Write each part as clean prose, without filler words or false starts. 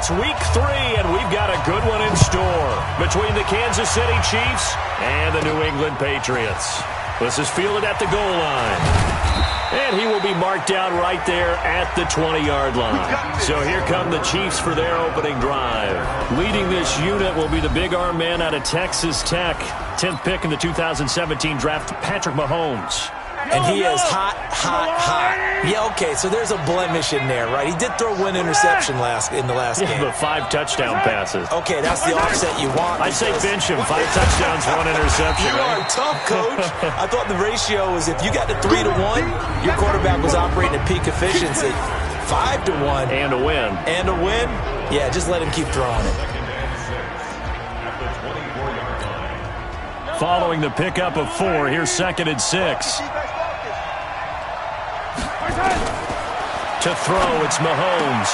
It's week 3, and we've got a good one in store between the Kansas City Chiefs and the New England Patriots. This is fielded at the goal line. And he will be marked down right there at the 20-yard line. So here come the Chiefs for their opening drive. Leading this unit will be the big arm man out of Texas Tech. 10th pick in the 2017 draft, Patrick Mahomes. And he is hot, hot, hot. Yeah, okay, so there's a blemish in there, right? He did throw one interception in the last game. But 5 touchdown passes. Okay, that's the offset you want. I say bench him. 5 touchdowns, 1 interception. You are tough, Coach. I thought the ratio was if you got to 3 to 1, your quarterback was operating at peak efficiency. 5 to 1. And a win. And a win? Yeah, just let him keep throwing it. Following the pickup of 4, here's 2nd and 6. To throw, it's Mahomes.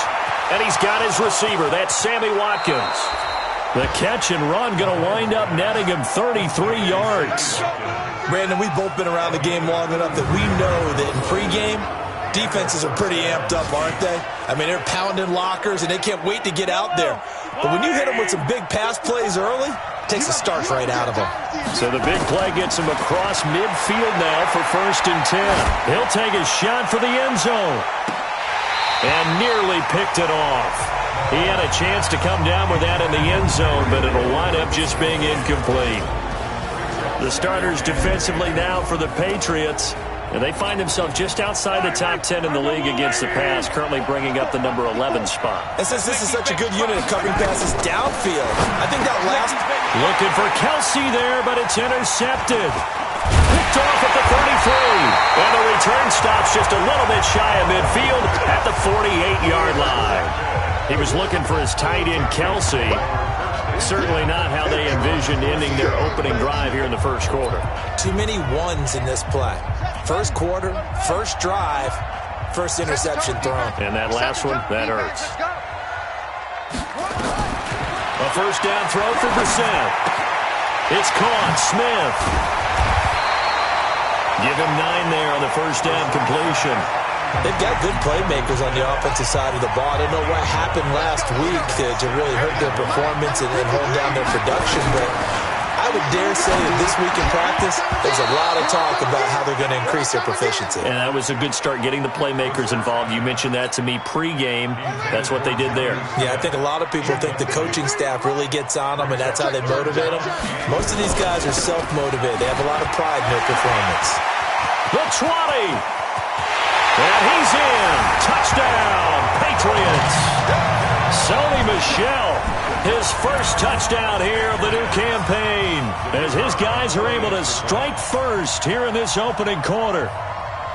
And he's got his receiver. That's Sammy Watkins. The catch and run going to wind up netting him 33 yards. Brandon, we've both been around the game long enough that we know that in pregame, defenses are pretty amped up, aren't they? I mean, they're pounding lockers, and they can't wait to get out there. But when you hit them with some big pass plays early, it takes the starch right out of them. So the big play gets him across midfield now for 1st and 10. He'll take a shot for the end zone. And nearly picked it off. He had a chance to come down with that in the end zone, but it'll wind up just being incomplete. The starters defensively now for the Patriots. And they find themselves just outside the top 10 in the league against the pass, currently bringing up the number 11 spot. And since this is such a good unit of covering passes downfield, I think that last... Looking for Kelsey there, but it's intercepted. Picked off at the 33. And the return stops just a little bit shy of midfield at the 48-yard line. He was looking for his tight end, Kelsey. Certainly not how they envisioned ending their opening drive here in the first quarter. Too many ones in this play. First quarter, first drive, first interception thrown. And that last one, that hurts. A first down throw for Brissett. It's caught. Smith. Give him 9 there on the first down completion. They've got good playmakers on the offensive side of the ball. I don't know what happened last week to really hurt their performance and hold down their production, but I would dare say that this week in practice, there's a lot of talk about how they're going to increase their proficiency. And that was a good start, getting the playmakers involved. You mentioned that to me pregame. That's what they did there. Yeah, I think a lot of people think the coaching staff really gets on them, and that's how they motivate them. Most of these guys are self-motivated. They have a lot of pride in their performance. The 20. And he's in. Touchdown, Patriots. Sony Michel, his first touchdown here of the new campaign, as his guys are able to strike first here in this opening quarter.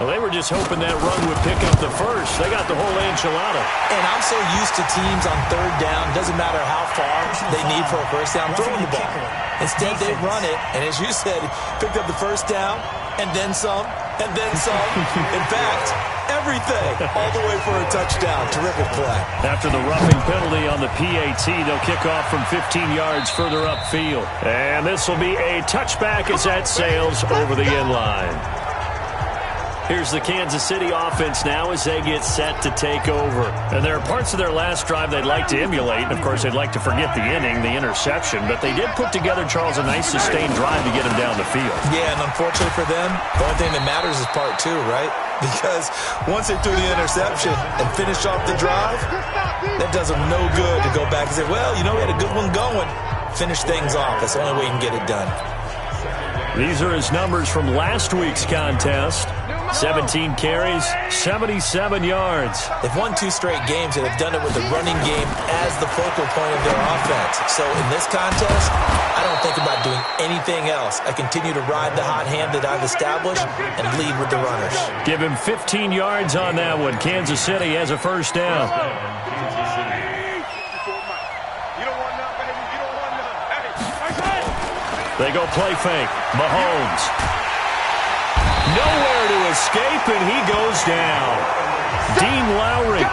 Well, they were just hoping that run would pick up the first. They got the whole enchilada. And I'm so used to teams on 3rd down, doesn't matter how far they need for a first down, throwing the ball. Instead, they run it, and as you said, picked up the first down, and then some, and then some. In fact, everything, all the way for a touchdown. Terrific play. After the roughing penalty on the PAT, they'll kick off from 15 yards further upfield. And this will be a touchback as that sails over the end line. Here's the Kansas City offense now as they get set to take over. And there are parts of their last drive they'd like to emulate. Of course, they'd like to forget the inning, the interception. But they did put together, Charles, a nice sustained drive to get them down the field. Yeah, and unfortunately for them, the only thing that matters is part 2, right? Because once they threw the interception and finished off the drive, that does them no good to go back and say, well, you know, we had a good one going. Finish things off. That's the only way you can get it done. These are his numbers from last week's contest. 17 carries, 77 yards. They've won 2 straight games, and they've done it with the running game as the focal point of their offense. So in this contest, I don't think about doing anything else. I continue to ride the hot hand that I've established and lead with the runners. Give him 15 yards on that one. Kansas City has a first down. They go play fake. Mahomes. Nowhere to escape, and he goes down. Dean Lowry,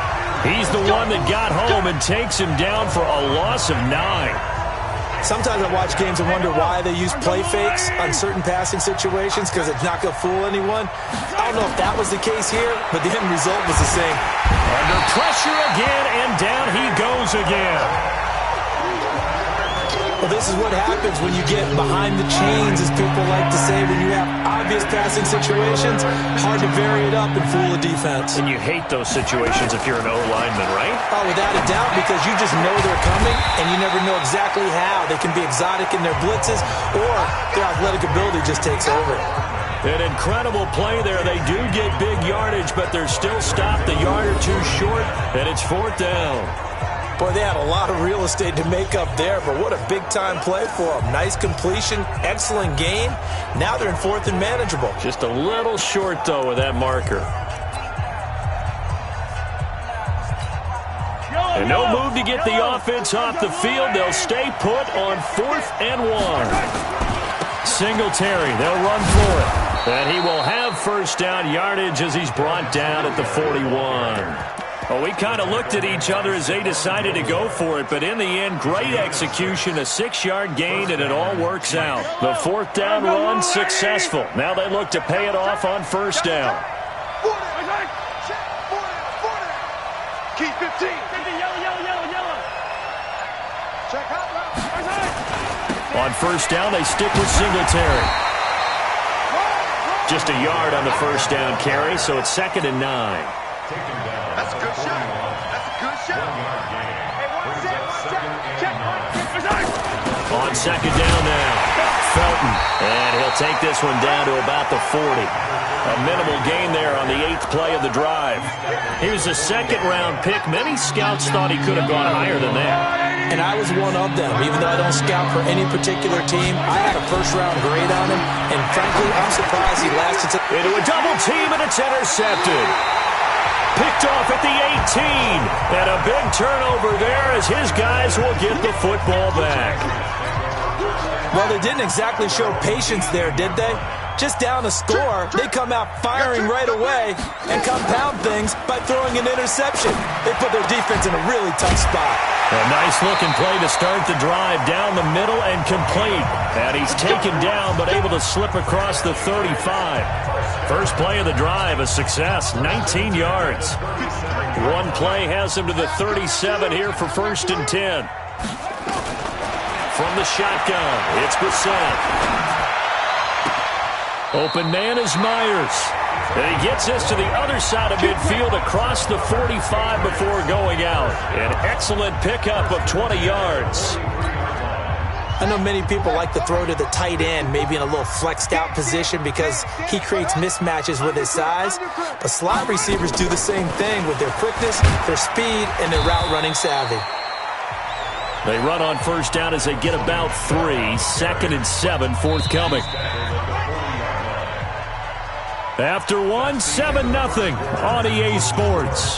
he's the one that got home and takes him down for a loss of 9. Sometimes I watch games and wonder why they use play fakes on certain passing situations, because it's not going to fool anyone. I don't know if that was the case here, but the end result was the same. Under pressure again, and down he goes fires again. Well, this is what happens when you get behind the chains, as people like to say. When you have obvious passing situations, hard to vary it up and fool a defense. And you hate those situations if you're an O-lineman, right? Oh, without a doubt, because you just know they're coming, and you never know exactly how. They can be exotic in their blitzes, or their athletic ability just takes over. An incredible play there. They do get big yardage, but they're still stopped a yard or two short, and it's 4th down. Boy, they had a lot of real estate to make up there, but what a big-time play for them. Nice completion, excellent gain. Now they're in 4th and manageable. Just a little short, though, with that marker. And no move to get the offense off the field. They'll stay put on 4th and 1. Singletary, they'll run for it. And he will have first down yardage as he's brought down at the 41. Well, we kind of looked at each other as they decided to go for it, but in the end, great execution, a 6-yard gain, and it all works out. The 4th down run successful. Now they look to pay it off on first down. Keep 15. Yellow. Check out. On first down, they stick with Singletary. Just a yard on the first down carry, so it's 2nd and 9. That's a good shot. On 2nd down now, Felton, and he'll take this one down to about the 40. A minimal gain there on the 8th play of the drive. He was a 2nd-round pick. Many scouts thought he could have gone higher than that. And I was one of them. Even though I don't scout for any particular team, I had a first-round grade on him, and frankly, I'm surprised he lasted. Into a double team, and it's intercepted. Picked off at the 18, and a big turnover there as his guys will get the football back. Well, they didn't exactly show patience there, did they? Just down a score, they come out firing right away and compound things by throwing an interception. They put their defense in a really tough spot. A nice-looking play to start the drive down the middle and complete. And he's taken down but able to slip across the 35. First play of the drive, a success, 19 yards. One play has him to the 37 here for 1st and 10. From the shotgun, it's Brissett. Open man is Myers. And he gets this to the other side of midfield across the 45 before going out. An excellent pickup of 20 yards. I know many people like to throw to the tight end, maybe in a little flexed out position because he creates mismatches with his size. But slot receivers do the same thing with their quickness, their speed, and their route running savvy. They run on first down as they get about 3. 2nd and 7 forthcoming. After 1, 7-0 on EA Sports.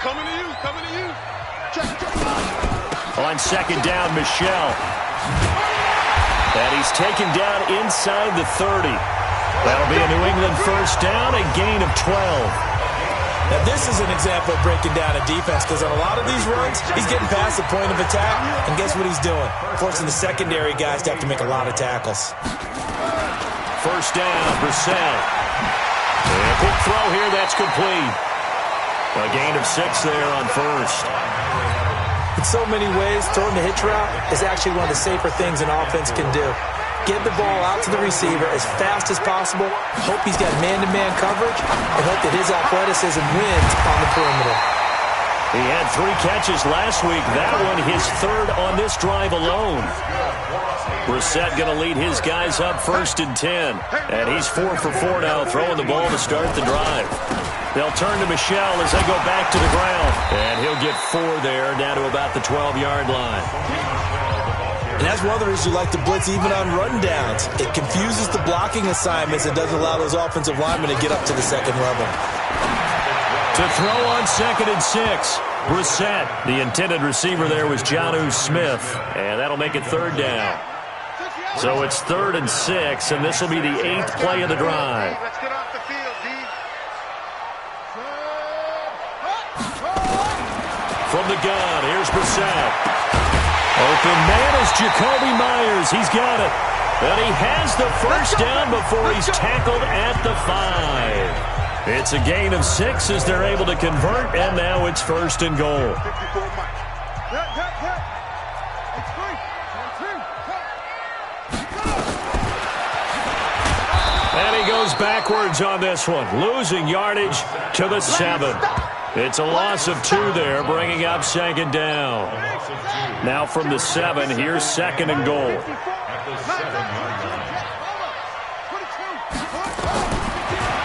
Coming to you. Check. On 2nd down, Michelle. And he's taken down inside the 30. That'll be a New England first down, a gain of 12. Now, this is an example of breaking down a defense because on a lot of these runs, he's getting past the point of attack, and guess what he's doing? Forcing the secondary guys to have to make a lot of tackles. First down, Brissett. And a big throw here, that's complete. A gain of 6 there on first. In so many ways, throwing the hitch route is actually one of the safer things an offense can do. Get the ball out to the receiver as fast as possible, hope he's got man-to-man coverage, and hope that his athleticism wins on the perimeter. He had 3 catches last week. That one his 3rd on this drive alone. Brissett going to lead his guys up 1st and 10. And he's 4 for 4 now, throwing the ball to start the drive. They'll turn to Michelle as they go back to the ground. And he'll get 4 there, down to about the 12-yard line. And that's one of the reasons you like to blitz even on rundowns. It confuses the blocking assignments and doesn't allow those offensive linemen to get up to the 2nd level. To throw on 2nd and 6, Brissett. The intended receiver there was Jonnu Smith. And that'll make it 3rd down. So it's 3rd and 6, and this will be the 8th play of the drive. Let's get off the field, D. From the gun, here's Brissett. Open man is Here's Jacoby Myers. He's got it. And he has the first down before he's tackled at the 5. It's a gain of 6 as they're able to convert, and now it's 1st and goal. And he goes backwards on this one, losing yardage to the 7. It's a loss of 2 there, bringing up 2nd down. Now from the 7, here's 2nd and goal.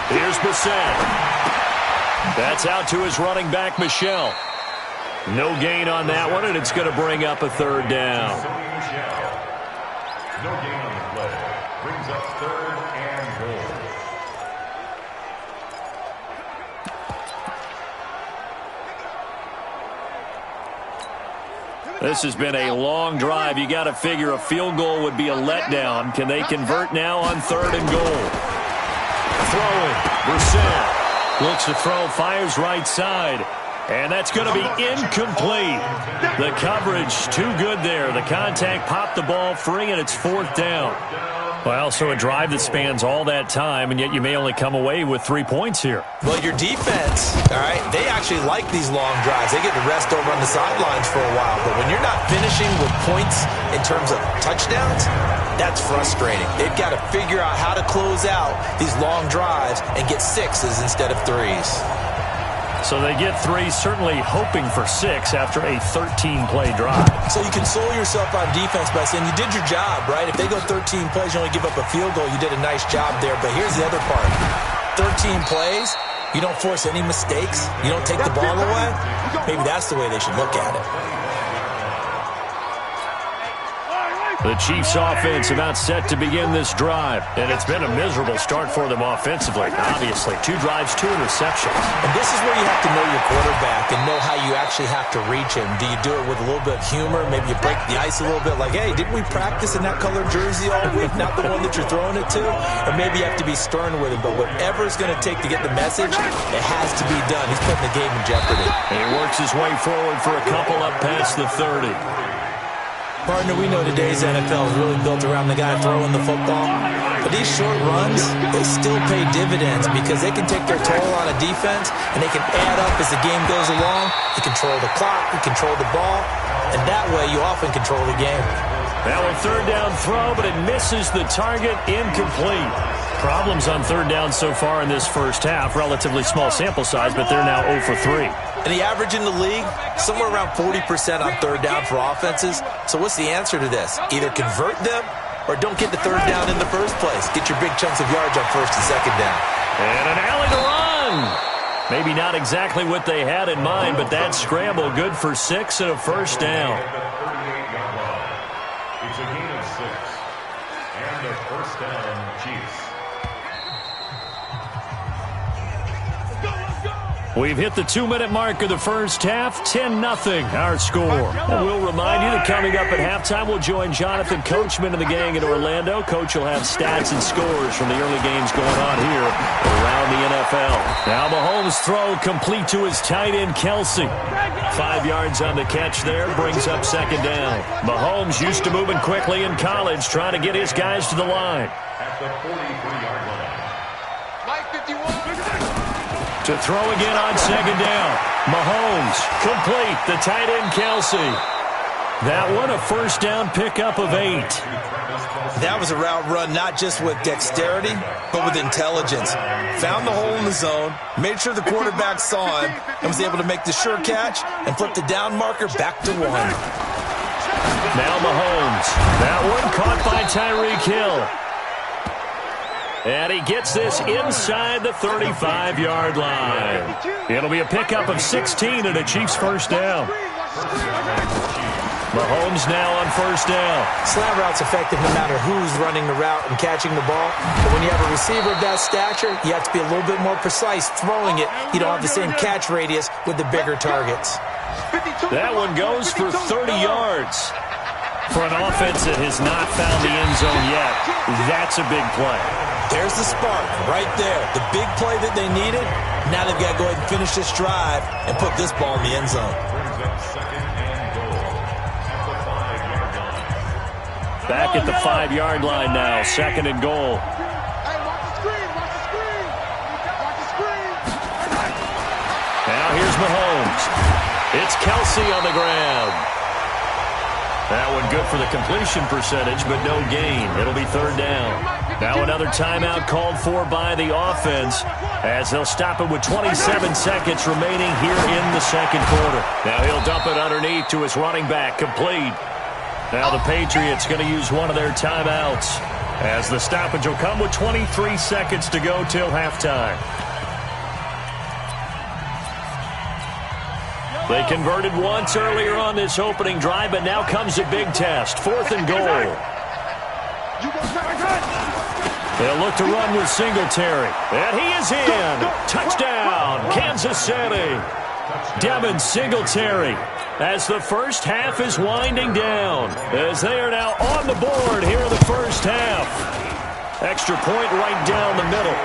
Here's Bissett. That's out to his running back, Michel. No gain on that one, and it's going to bring up a 3rd down. No gain on the play. Brings up 3rd and goal. This has been a long drive. You got to figure a field goal would be a letdown. Can they convert now on 3rd and goal? Throwing. Brissett looks to throw, fires right side. And that's going to be incomplete. The coverage too good there. The contact popped the ball free, and it's 4th down. Well, so a drive that spans all that time, and yet you may only come away with 3 points here. Well, your defense, all right, they actually like these long drives. They get to rest over on the sidelines for a while. But when you're not finishing with points in terms of touchdowns, that's frustrating. They've got to figure out how to close out these long drives and get 6s instead of 3s. So they get 3, certainly hoping for 6 after a 13-play drive. So you console yourself on defense by saying you did your job, right? If they go 13 plays, you only give up a field goal, you did a nice job there. But here's the other part. 13 plays, you don't force any mistakes, you don't take the ball away. Maybe that's the way they should look at it. The Chiefs offense about set to begin this drive. And it's been a miserable start for them offensively. Obviously, 2 drives, 2 interceptions. And this is where you have to know your quarterback and know how you actually have to reach him. Do you do it with a little bit of humor? Maybe you break the ice a little bit like, hey, didn't we practice in that colored jersey all week? Not the one that you're throwing it to? Or maybe you have to be stern with him. But whatever it's going to take to get the message, it has to be done. He's putting the game in jeopardy. And he works his way forward for a couple up past the 30. Partner, we know today's NFL is really built around the guy throwing the football. But these short runs, they still pay dividends because they can take their toll on a defense and they can add up as the game goes along. You control the clock, you control the ball, and that way you often control the game. Now a 3rd down throw, but it misses the target, incomplete. Problems on 3rd down so far in this first half. Relatively small sample size, but they're now 0 for 3. And the average in the league, somewhere around 40% on 3rd down for offenses. So what's the answer to this? Either convert them or don't get the 3rd down in the first place. Get your big chunks of yards on 1st and 2nd down. And an alley to run. Maybe not exactly what they had in mind, but that scramble good for 6 and a 1st down. It's a gain of 6. And a 1st down, Chiefs. We've hit the 2-minute mark of the first half, 10-0 our score. And we'll remind you that coming up at halftime, we'll join Jonathan Coachman and the gang in Orlando. Coach will have stats and scores from the early games going on here around the NFL. Now Mahomes' throw complete to his tight end, Kelsey. 5 yards on the catch there, brings up 2nd down. Mahomes used to moving quickly in college, trying to get his guys to the line. At the 43-yard line. Mike 51. To throw again on 2nd down. Mahomes, complete, the tight end Kelsey. That one a 1st down pickup of 8. That was a route run not just with dexterity, but with intelligence. Found the hole in the zone, made sure the quarterback saw him, and was able to make the sure catch and flip the down marker back to 1. Now Mahomes. That one caught by Tyreek Hill. And he gets this inside the 35-yard line. It'll be a pickup of 16 and a Chiefs 1st down. Mahomes now on 1st down. Slant route's effective no matter who's running the route and catching the ball. But when you have a receiver of that stature, you have to be a little bit more precise throwing it. You don't have the same catch radius with the bigger targets. That one goes for 30 yards. For an offense that has not found the end zone yet, that's a big play. There's the spark right there. The big play that they needed. Now they've got to go ahead and finish this drive and put this ball in the end zone. Back at the 5-yard line now, 2nd and goal. Hey, watch the screen, watch the screen. Watch the screen. Now here's Mahomes. It's Kelsey on the ground. That one good for the completion percentage, but no gain. It'll be 3rd down. Now another timeout called for by the offense as they'll stop it with 27 seconds remaining here in the 2nd quarter. Now he'll dump it underneath to his running back, complete. Now the Patriots going to use one of their timeouts as the stoppage will come with 23 seconds to go till halftime. They converted once earlier on this opening drive, but now comes a big test. 4th and goal. They'll look to run with Singletary. And he is in. Touchdown, Kansas City. Devin Singletary as the first half is winding down. As they are now on the board here in the first half. Extra point right down the middle.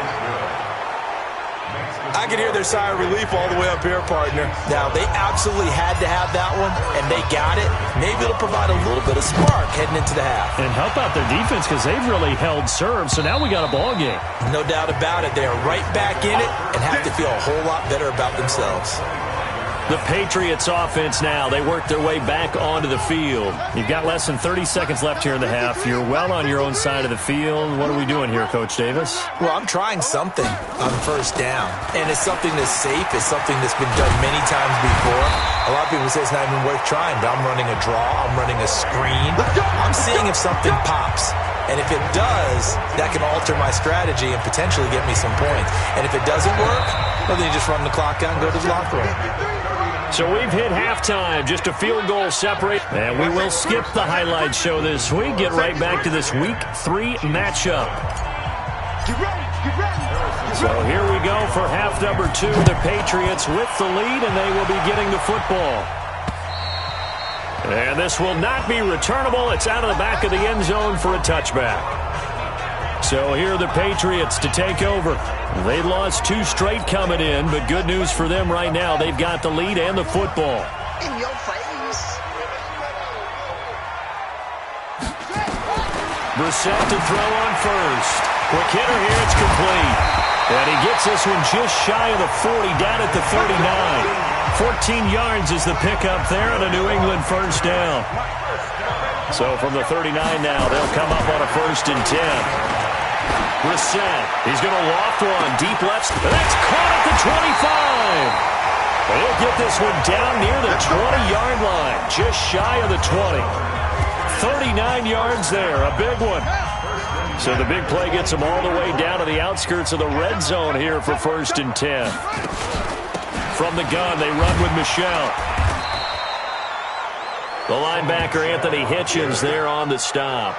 I can hear their sigh of relief all the way up here, partner. Now, they absolutely had to have that one, and they got it. Maybe it'll provide a little bit of spark heading into the half. And help out their defense because they've really held serve, so now we got a ball game. No doubt about it. They are right back in it and have to feel a whole lot better about themselves. The Patriots offense now, they work their way back onto the field. You've got less than 30 seconds left here in the half. You're well on your own side of the field. What are we doing here, Coach Davis? Well, I'm trying something on 1st down, and it's something that's safe. It's something that's been done many times before. A lot of people say it's not even worth trying, but I'm running a draw. I'm running a screen. I'm seeing if something pops. And if it does, that can alter my strategy and potentially get me some points. And if it doesn't work, well, then you just run the clock out and go to the locker room. So we've hit halftime, just a field goal separate. And we will skip the highlight show this week, get right back to this Week 3 matchup. So here we go for half number 2. The Patriots with the lead, and they will be getting the football. And this will not be returnable. It's out of the back of the end zone for a touchback. So here are the Patriots to take over. They lost 2 straight coming in, but good news for them right now. They've got the lead and the football. In your face. Brissett to throw on first. Quick hitter here, it's complete. And he gets this one just shy of the 40, down at the 39. 14 yards is the pickup there on a New England 1st down. So from the 39 now, they'll come up on a 1st and 10. Brissett, he's going to loft one, deep left, and that's caught at the 25. He'll get this one down near the 20-yard line, just shy of the 20. 39 yards there, a big one. So the big play gets them all the way down to the outskirts of the red zone here for 1st and 10. From the gun, they run with Michel. The linebacker, Anthony Hitchens, there on the stop.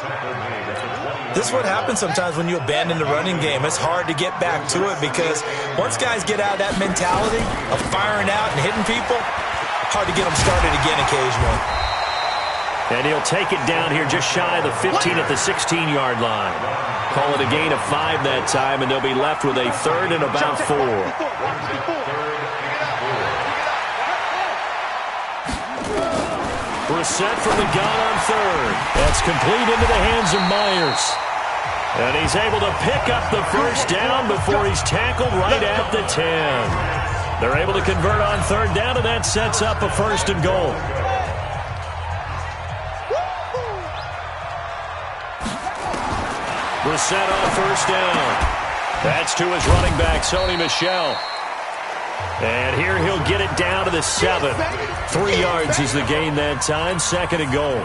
This is what happens sometimes when you abandon the running game. It's hard to get back to it because once guys get out of that mentality of firing out and hitting people, hard to get them started again occasionally. And he'll take it down here just shy of the 15 at the 16-yard line. Call it a gain of 5 that time, and they'll be left with a 3rd and about 4. Brissett from the gun on 3rd. That's complete into the hands of Myers. And he's able to pick up the 1st down before he's tackled right at the 10. They're able to convert on 3rd down, and that sets up a 1st and goal. Brissett on 1st down. That's to his running back, Sony Michel. And here he'll get it down to the 7. 3 yards is the gain that time, 2nd and goal.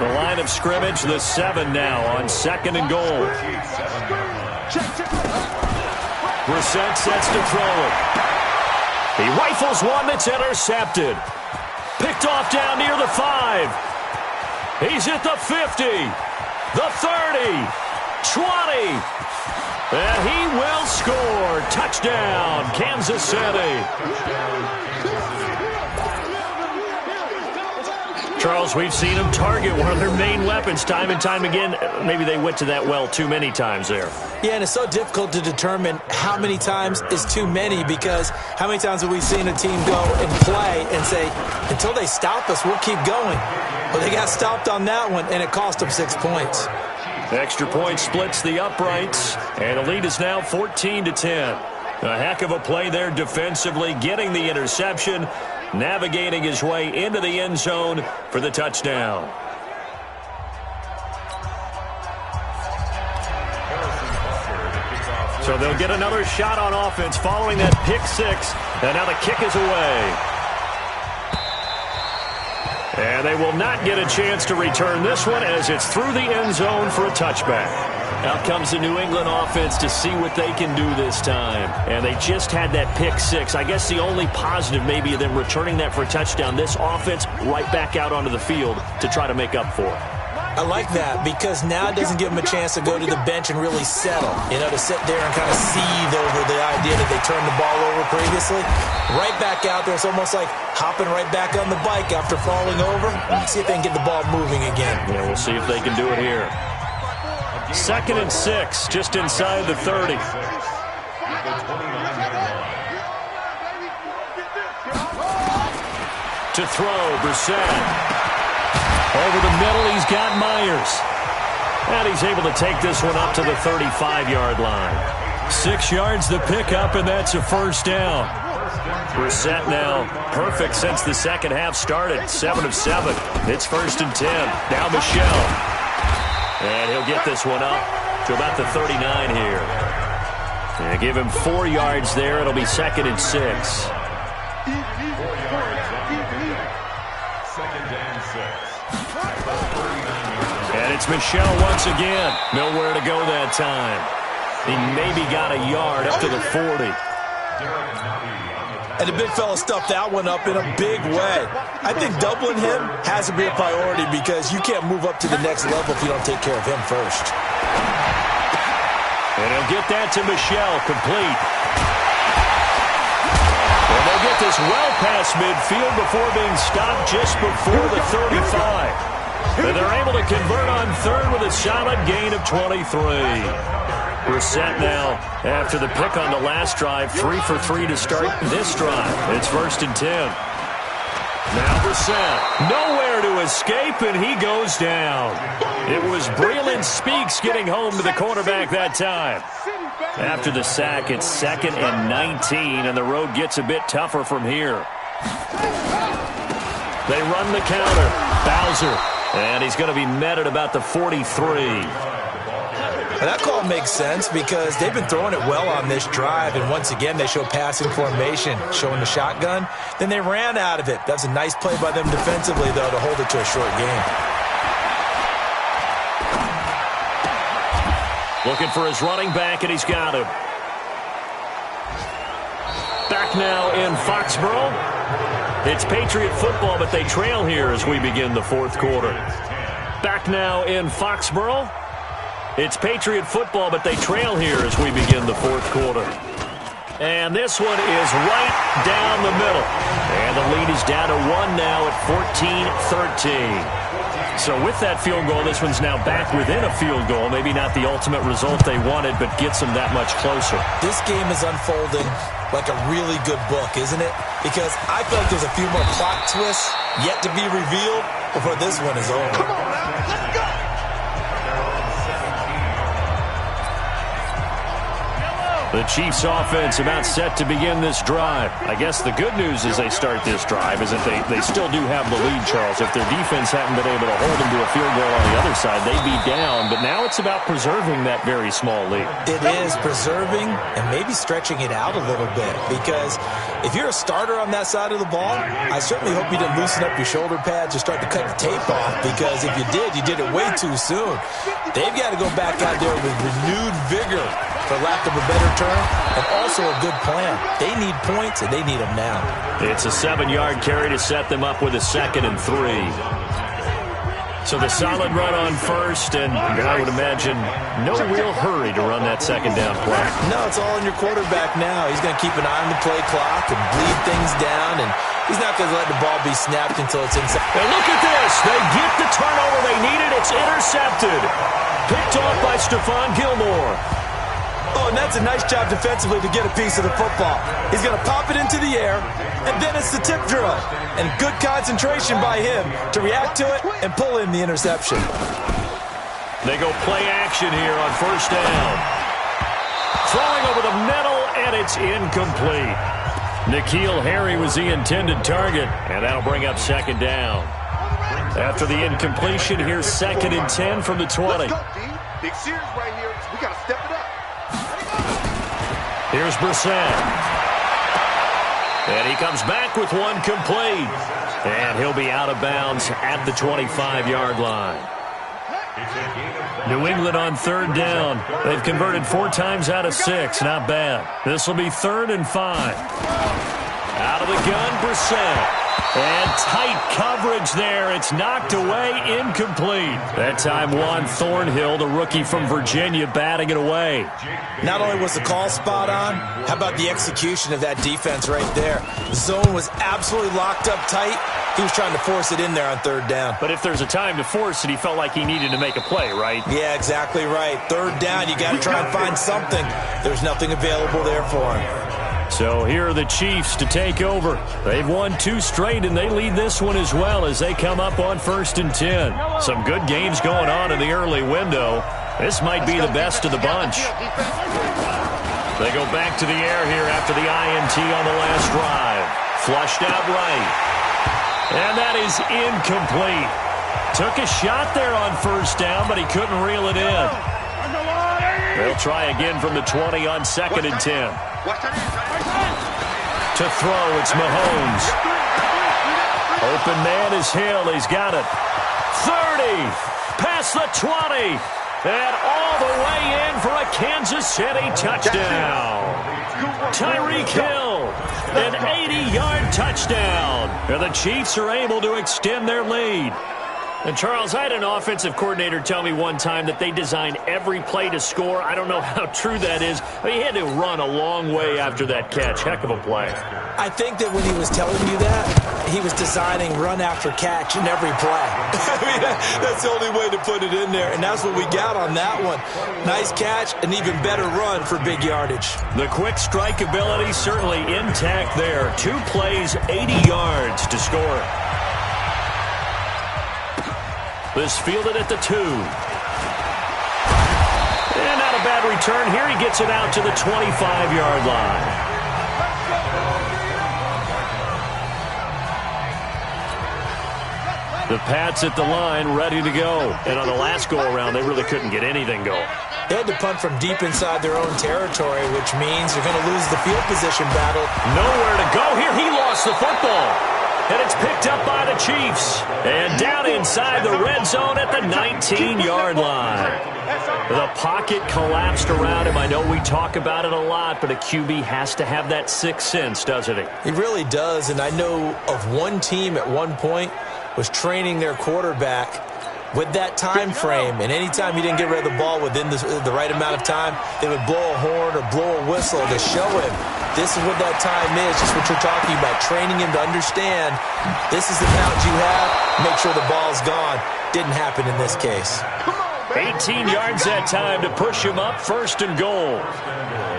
The line of scrimmage, the 7 now on 2nd and goal. Brissett sets to throw it. He rifles one that's intercepted. Picked off down near the 5. He's at the 50, the 30, 20. And he will score. Touchdown, Kansas City. Charles, we've seen them target one of their main weapons time and time again. Maybe they went to that well too many times there. Yeah, and it's so difficult to determine how many times is too many because how many times have we seen a team go and play and say, until they stop us, we'll keep going. Well, they got stopped on that one, and it cost them 6 points. Extra point splits the uprights, and the lead is now 14-10. A heck of a play there defensively, getting the interception, navigating his way into the end zone for the touchdown. So they'll get another shot on offense following that pick six, and now the kick is away. And they will not get a chance to return this one as it's through the end zone for a touchback. Out comes the New England offense to see what they can do this time. And they just had that pick six. I guess the only positive maybe of them returning that for a touchdown. This offense right back out onto the field to try to make up for it. I like that because now it doesn't give them a chance to go to the bench and really settle. You know, to sit there and kind of seethe over the idea that they turned the ball over previously. Right back out there. It's almost like hopping right back on the bike after falling over. See if they can get the ball moving again. Yeah, we'll see if they can do it here. 2nd and 6, just inside the 30. To throw, Brissett. Over the middle, he's got Myers. And he's able to take this one up to the 35-yard line. 6 yards the pickup, and that's a first down. Brissett now perfect since the second half started. 7 of 7. It's 1st and 10. Now Michel. And he'll get this one up to about the 39 here. And give him 4 yards there. It'll be 2nd and 6. And it's Michel once again. Nowhere to go that time. He maybe got a yard up to the 40. And the big fella stuffed that one up in a big way. I think doubling him has to be a priority because you can't move up to the next level if you don't take care of him first. And he'll get that to Michel, complete. And they'll get this well past midfield before being stopped just before the 35. And they're able to convert on third with a solid gain of 23. Brissett now, after the pick on the last drive, 3 for 3 to start this drive. It's 1st and 10. Now Brissett, nowhere to escape, and he goes down. It was Breland Speaks getting home to the quarterback that time. After the sack, it's 2nd and 19, and the road gets a bit tougher from here. They run the counter. Bowser. And he's going to be met at about the 43. And that call makes sense because they've been throwing it well on this drive, and once again they show passing formation, showing the shotgun. Then they ran out of it. That's a nice play by them defensively, though, to hold it to a short game. Looking for his running back, and he's got him. Back now in Foxborough. It's Patriot football, but they trail here as we begin the 4th quarter. Back now in Foxborough. It's Patriot football, but they trail here as we begin the 4th quarter. And this one is right down the middle. And the lead is down to 1 now at 14-13. So with that field goal, this one's now back within a field goal. Maybe not the ultimate result they wanted, but gets them that much closer. This game is unfolding like a really good book, isn't it? Because I feel like there's a few more plot twists yet to be revealed before this one is over. Come on now, let's go! The Chiefs offense about set to begin this drive. I guess the good news as they start this drive is that they still do have the lead, Charles. If their defense hadn't been able to hold them to a field goal on the other side, they'd be down. But now it's about preserving that very small lead. It is preserving and maybe stretching it out a little bit because if you're a starter on that side of the ball, I certainly hope you didn't loosen up your shoulder pads or start to cut the tape off because if you did it way too soon. They've got to go back out there with renewed vigor, for lack of a better term, and also a good plan. They need points, and they need them now. It's a 7-yard carry to set them up with a 2nd and 3. So the solid run on first, and I would imagine no real hurry to run that 2nd down play. No, it's all on your quarterback now. He's going to keep an eye on the play clock and bleed things down, and he's not going to let the ball be snapped until it's inside. And look at this. They get the turnover they needed. It's intercepted. Picked off by Stephon Gilmore. Oh, and that's a nice job defensively to get a piece of the football. He's going to pop it into the air, and then it's the tip drill. And good concentration by him to react to it and pull in the interception. They go play action here on first down. Throwing over the middle, and it's incomplete. N'Keal Harry was the intended target, and that'll bring up second down. After the incompletion, here's 2nd and 10 from the 20. Let's go, D. Big series right here. We got to step it up. Here's Brissett. And he comes back with one complete. And he'll be out of bounds at the 25-yard line. New England on 3rd down. They've converted 4 times out of 6. Not bad. This will be 3rd and 5. Out of the gun, Brissett. And tight coverage there. It's knocked away, incomplete. That time, Juan Thornhill, the rookie from Virginia, batting it away. Not only was the call spot on, how about the execution of that defense right there? The zone was absolutely locked up tight. He was trying to force it in there on 3rd down. But if there's a time to force it, he felt like he needed to make a play, right? Yeah, exactly right. 3rd down, you got to try and find something. There's nothing available there for him. So here are the Chiefs to take over. They've won 2 straight, and they lead this one as well as they come up on 1st and 10. Some good games going on in the early window. This might be the best of the bunch. They go back to the air here after the INT on the last drive. Flushed out right. And that is incomplete. Took a shot there on 1st down, but he couldn't reel it in. They'll try again from the 20 on 2nd and 10. To throw, it's Mahomes. Open man is Hill. He's got it. 30. Past the 20. And all the way in for a Kansas City touchdown. Tyreek Hill. An 80-yard touchdown. And the Chiefs are able to extend their lead. And, Charles, I had an offensive coordinator tell me one time that they design every play to score. I don't know how true that is. But he had to run a long way after that catch. Heck of a play. I think that when he was telling you that, he was designing run after catch in every play. I mean, that's the only way to put it in there. And that's what we got on that one. Nice catch, an even better run for big yardage. The quick strike ability certainly intact there. 2 plays, 80 yards to score. This fielded at the 2. And not a bad return here. He gets it out to the 25-yard line. The Pats at the line, ready to go. And on the last go-around, they really couldn't get anything going. They had to punt from deep inside their own territory, which means you're going to lose the field position battle. Nowhere to go here. He lost the football. And it's picked up by the Chiefs. And down inside the red zone at the 19-yard line. The pocket collapsed around him. I know we talk about it a lot, but a QB has to have that sixth sense, doesn't he? He really does. And I know of one team at one point was training their quarterback with that time frame, and anytime he didn't get rid of the ball within the right amount of time, they would blow a horn or blow a whistle to show him this is what that time is, just what you're talking about, training him to understand this is the amount you have, make sure the ball's gone. Didn't happen in this case. 18 yards that time to push him up, 1st and goal.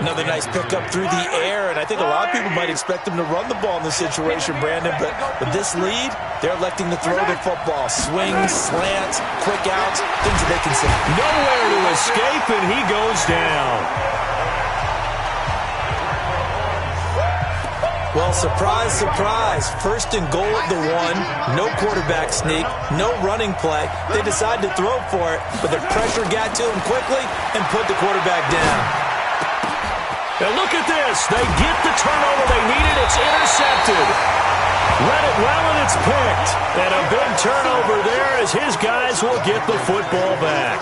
Another nice pickup through the air, and I think a lot of people might expect him to run the ball in this situation, Brandon, but with this lead, they're electing to throw the football. Swings, slants, quick outs, things that they can see. Nowhere to escape, and he goes down. Well, surprise, surprise. 1st and goal at the 1. No quarterback sneak. No running play. They decided to throw for it, but the pressure got to him quickly and put the quarterback down. Now look at this. They get the turnover they needed. It's intercepted. Read it well, and it's picked. And a big turnover there as his guys will get the football back.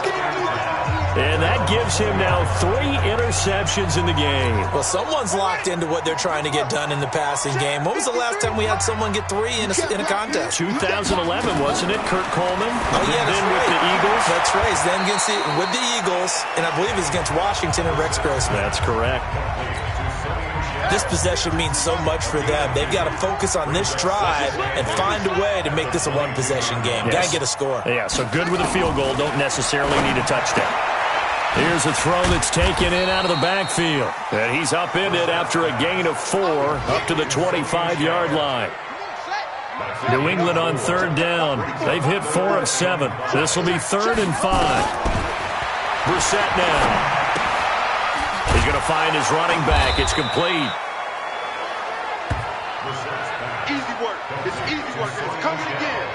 And that gives him now 3 interceptions in the game. Well, someone's locked into what they're trying to get done in the passing game. When was the last time we had someone get 3 in a contest? 2011, wasn't it? Kurt Coleman. Oh, yeah, that's then right. With the Eagles. That's right. Then with the Eagles, and I believe it's against Washington and Rex Grossman. That's correct. This possession means so much for them. They've got to focus on this drive and find a way to make this a one-possession game. Yes. Got to get a score. Yeah, so good with a field goal. Don't necessarily need a touchdown. Here's a throw that's taken in out of the backfield. And he's upended after a gain of 4 up to the 25-yard line. New England on third down. They've hit 4 of 7. This will be 3rd and 5. Brissett now. He's going to find his running back. It's complete. Easy work. It's easy work. It's coming again.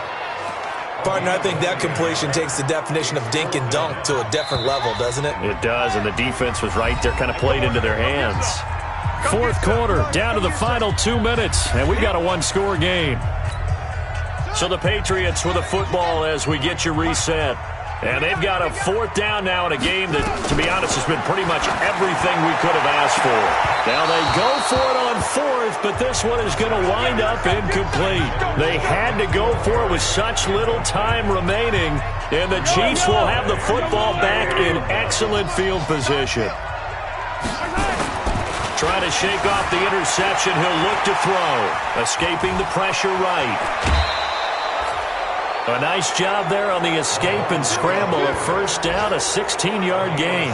Partner, I think that completion takes the definition of dink and dunk to a different level, doesn't it? It does, and the defense was right there, kind of played into their hands. 4th quarter, down to the final 2 minutes, and we've got a 1-score game. So the Patriots with a football as we get you reset. And they've got a 4th down now in a game that, to be honest, has been pretty much everything we could have asked for. Now they go for it on 4th, but this one is going to wind up incomplete. They had to go for it with such little time remaining, and the Chiefs will have the football back in excellent field position. Trying to shake off the interception, he'll look to throw. Escaping the pressure right. A nice job there on the escape and scramble. A 1st down, a 16-yard gain.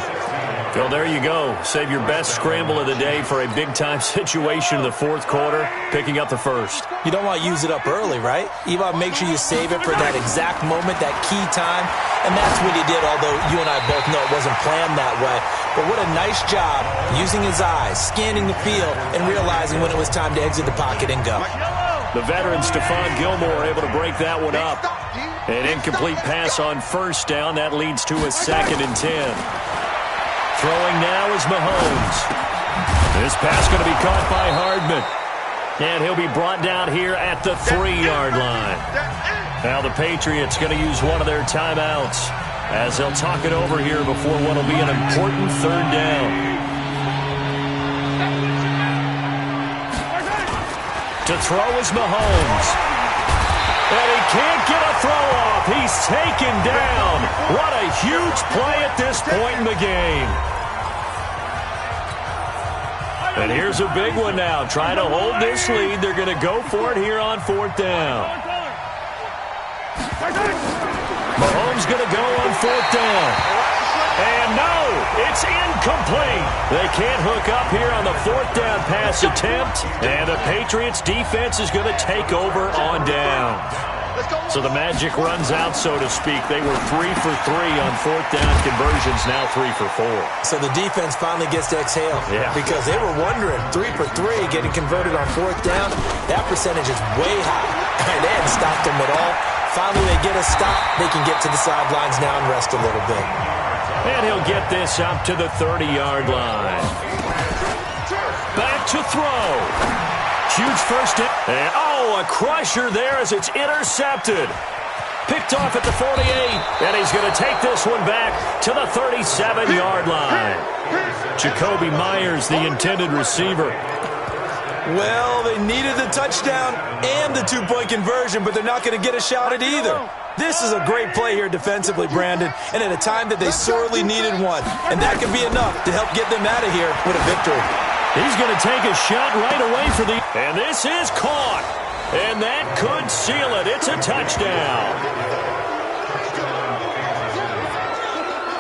Well, there you go. Save your best scramble of the day for a big-time situation in the 4th quarter, picking up the 1st. You don't want to use it up early, right? You want to make sure you save it for that exact moment, that key time. And that's what he did, although you and I both know it wasn't planned that way. But what a nice job using his eyes, scanning the field, and realizing when it was time to exit the pocket and go. The veteran Stephon Gilmore able to break that one up. An incomplete pass on 1st down. That leads to a 2nd and 10. Throwing now is Mahomes. This pass going to be caught by Hardman. And he'll be brought down here at the 3-yard line. Now the Patriots going to use one of their timeouts as they'll talk it over here before what will be an important 3rd down. To throw is Mahomes. And he can't get a throw off. He's taken down. What a huge play at this point in the game. And here's a big one now. Trying to hold this lead. They're going to go for it here on 4th down. Mahomes going to go on 4th down. And no, it's incomplete. They can't hook up here on the 4th down pass attempt. And the Patriots defense is going to take over on down. So the magic runs out, so to speak. They were 3 for 3 on 4th down conversions, now 3 for 4. So the defense finally gets to exhale. Yeah. Because they were wondering, 3 for 3 getting converted on 4th down. That percentage is way high. And they hadn't stopped them at all. Finally, they get a stop. They can get to the sidelines now and rest a little bit. And he'll get this up to the 30-yard line. Back to throw. Huge 1st down. And, a crusher there as it's intercepted. Picked off at the 48. And he's going to take this one back to the 37-yard line. Jacoby Myers, the intended receiver. Well, they needed the touchdown and the 2-point conversion, but they're not going to get a shot at either. This is a great play here defensively, Brandon, and at a time that they sorely needed one. And that could be enough to help get them out of here with a victory. He's going to take a shot right away for the... And this is caught. And that could seal it. It's a touchdown.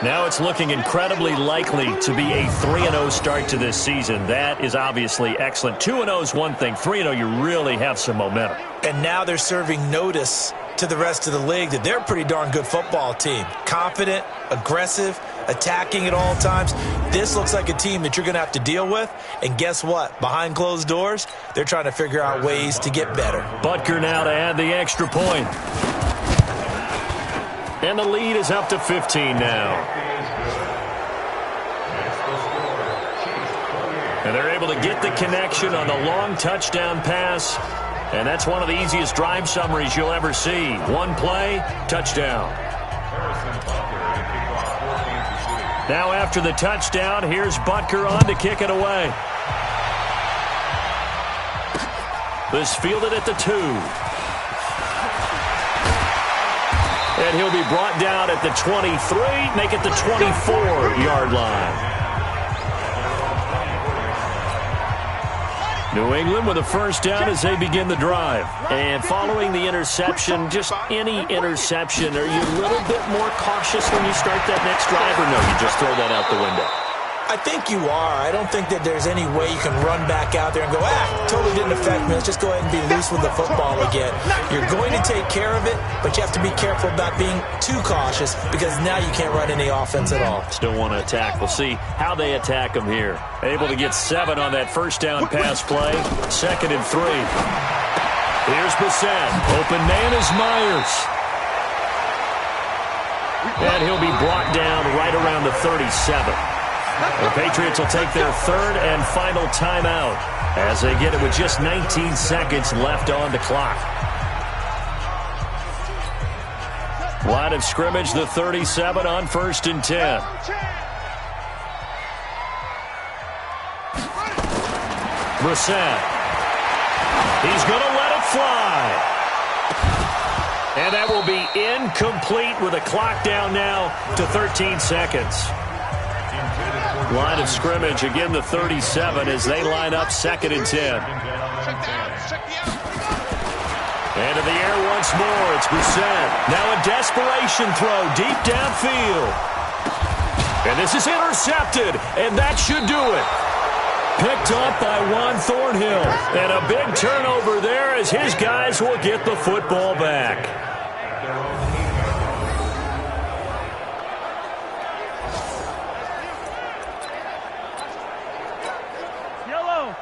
Now it's looking incredibly likely to be a 3-0 start to this season. That is obviously excellent. 2-0 is one thing. 3-0, you really have some momentum. And now they're serving notice to the rest of the league that they're a pretty darn good football team. Confident, aggressive, attacking at all times. This looks like a team that you're going to have to deal with. And guess what? Behind closed doors, they're trying to figure out ways to get better. Butker now to add the extra point. And the lead is up to 15 now. And they're able to get the connection on the long touchdown pass. And that's one of the easiest drive summaries you'll ever see. One play, touchdown. Now after the touchdown, here's Butker on to kick it away. This fielded at the 2. And he'll be brought down at the 23, make it the 24-yard line. New England with a first down as they begin the drive. And following the interception, just any interception, are you a little bit more cautious when you start that next drive, or no, you just throw that out the window? I think you are. I don't think that there's any way you can run back out there and go, totally didn't affect me. Let's just go ahead and be loose with the football again. You're going to take care of it, but you have to be careful about being too cautious because now you can't run any offense at all. Still want to attack. We'll see how they attack them here. Able to get 7 on that first down pass play. 2nd and 3. Here's Bissett. Open man is Myers. And he'll be brought down right around the 37. The Patriots will take their 3rd and final timeout as they get it with just 19 seconds left on the clock. Line of scrimmage, the 37 on 1st and 10. Brissett. He's going to let it fly. And that will be incomplete with a clock down now to 13 seconds. Line of scrimmage, again the 37 as they line up 2nd and 10. And in the air once more, it's Brissett. Now a desperation throw deep downfield. And this is intercepted, and that should do it. Picked up by Juan Thornhill. And a big turnover there as his guys will get the football back.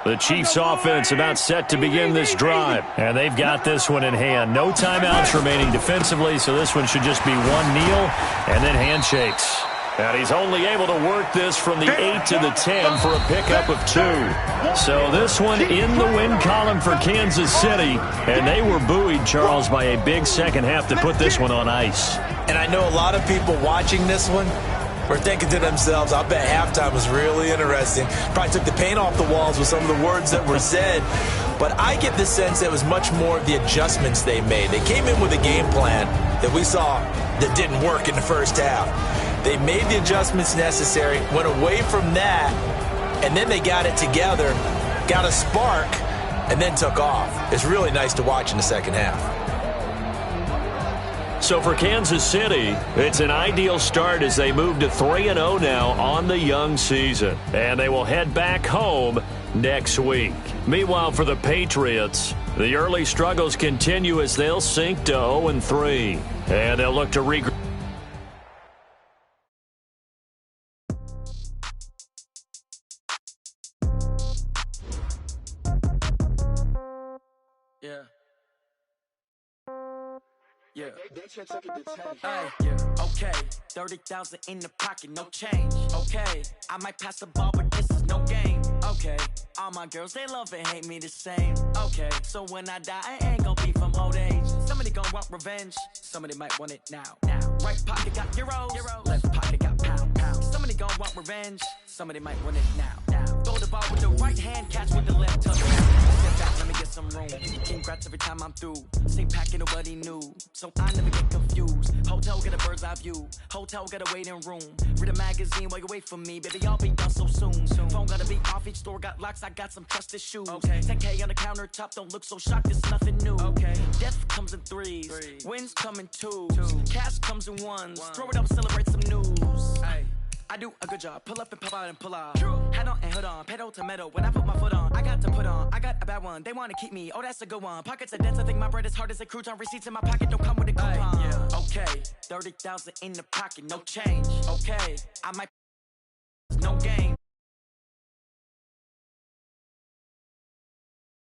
The Chiefs offense about set to begin this drive. And they've got this one in hand. No timeouts remaining defensively, so this one should just be one kneel and then handshakes. And he's only able to work this from the 8 to the 10 for a pickup of 2. So this one in the win column for Kansas City. And they were buoyed, Charles, by a big second half to put this one on ice. And I know a lot of people watching this one were thinking to themselves, I'll bet halftime was really interesting. Probably took the paint off the walls with some of the words that were said. But I get the sense that it was much more of the adjustments they made. They came in with a game plan that we saw that didn't work in the first half. They made the adjustments necessary, went away from that, and then they got it together, got a spark, and then took off. It's really nice to watch in the second half. So for Kansas City, it's an ideal start as they move to 3-0 now on the young season. And they will head back home next week. Meanwhile, for the Patriots, the early struggles continue as they'll sink to 0-3. And they'll look to regroup. Yeah. Hey, yeah. Okay. 30,000 in the pocket, no change. Okay. I might pass the ball, but this is no game. Okay. All my girls, they love and hate me the same. Okay. So when I die, I ain't gonna be from old age. Somebody gonna want revenge. Somebody might want it now. Right pocket got euros. Left pocket got pound. Somebody gonna want revenge. Somebody might want it now. Throw the ball with the right hand, catch with the left. Touch step back, let me get some room. Congrats every time I'm through. Same packet, nobody knew. So I never get confused. Hotel get a bird's eye view. Hotel got a waiting room. Read a magazine while you wait for me. Baby, I'll be done so soon. Phone gotta be off, each store got locks. I got some trusted shoes. Okay. 10K on the countertop, don't look so shocked, it's nothing new. Okay. Death comes in threes. Wins come in twos. Cash comes in ones. Throw it up, celebrate some news. Ay. I do a good job. Pull up and pop out and pull out. Head on and hood on. Pedal to metal. When I put my foot on, I got to put on. I got a bad one. They want to keep me. Oh, that's a good one. Pockets are dense. I think my bread is hard as a crouton. Receipts in my pocket don't come with a coupon. Yeah. Okay. 30,000 in the pocket. No change. Okay. I might no game.